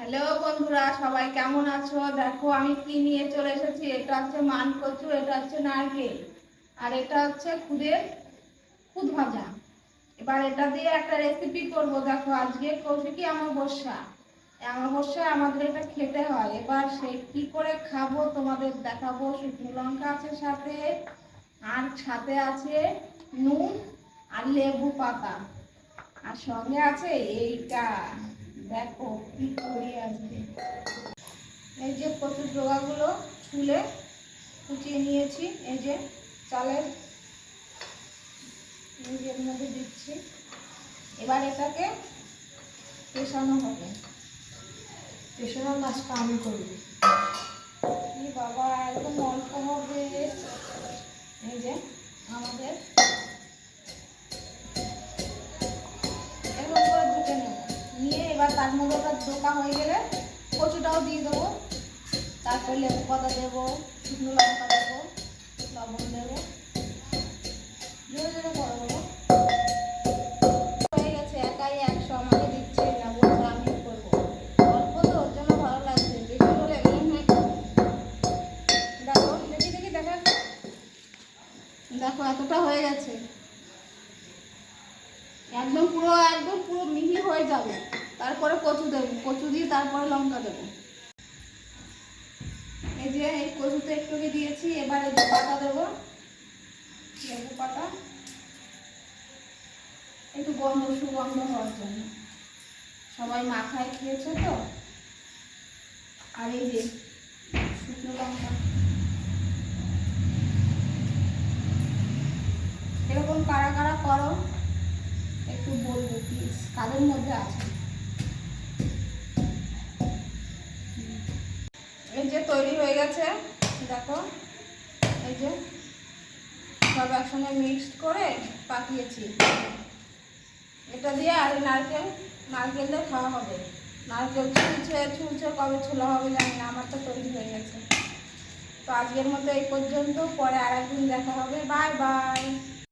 Hello বন্ধুরা, সবাই কেমন আছো? দেখো আমি কি নিয়ে চলে এসেছি। এটা হচ্ছে মান কচু, এটা হচ্ছে নারকেল, আর এটা হচ্ছে খুদ ভাজা। এবার এটা দিয়ে একটা রেসিপি করব। দেখো আজকে কৌশিকী অমাবস্যা, অমাবস্যায় আমাদের এটা খেতে হয়। এবার সে কি করে খাবো তোমাদের দেখাবো। শুকনো লঙ্কা আছে সাথে, আর সাথে আছে নুন আর লেবু পাতা, আর সঙ্গে আছে এইটা। দেখো কি করি আজকে। এই যে কচুর ডগাগুলো ছুলে কুচিয়ে নিয়েছি, এই যে চালের এর মধ্যে দিচ্ছি। এবার এটাকে পেশানো হবে। পেশানোর কাজটা আমি করবো। কি বাবা, একদম অল্প হবে। এই যে আমাদের এরকম করে ধুতে নেব, নিয়ে এবার তার মধ্যে ওটা ডোকা হয়ে গেলে কচুটাও দিয়ে দেবো। তারপর লেবু পাতা দেবো, শুকনো লঙ্কা দেবো, লবণ দেবো, ধীরে ধীরে করে দেবো। হয়ে গেছে, একাই 100 আমাকে দিচ্ছে না, বলছে আমি করবো। অল্প তো ওর জন্য ভালো লাগছে, বেশি হলে দেখো দেখি দেখি দেখা। দেখো এতটা হয়ে গেছে, একদম পুরো মিহি হয়ে যাবে। তারপরে কচু দেবো, কচু দিয়ে তারপরে লঙ্কা দেবো। এই যে এই কচুতে একটু দিয়েছি, এবারে পাতা দেবো, লেবু পাতা, একটু সুগন্ধ হওয়ার জন্য। সবাই মাখায় খেয়েছে তো। আর এই যে শুকনো লঙ্কা, এরকম কারা কারা করো একটু বলবো প্লিজ, কাদের মধ্যে আছে। এই যে তৈরি হয়ে গেছে, দেখো এই যে সব একসঙ্গে মিক্সড করে পাকিয়েছি। এটা দিয়ে আর নারকেল দিয়ে খাওয়া হবে। নারকেল ছুলছে কবে ছোলা হবে জানি না, আমার তো তৈরি হয়ে গেছে। তো আজকের মতো এই পর্যন্ত, পরে আর একদিন দেখা হবে। Bye bye.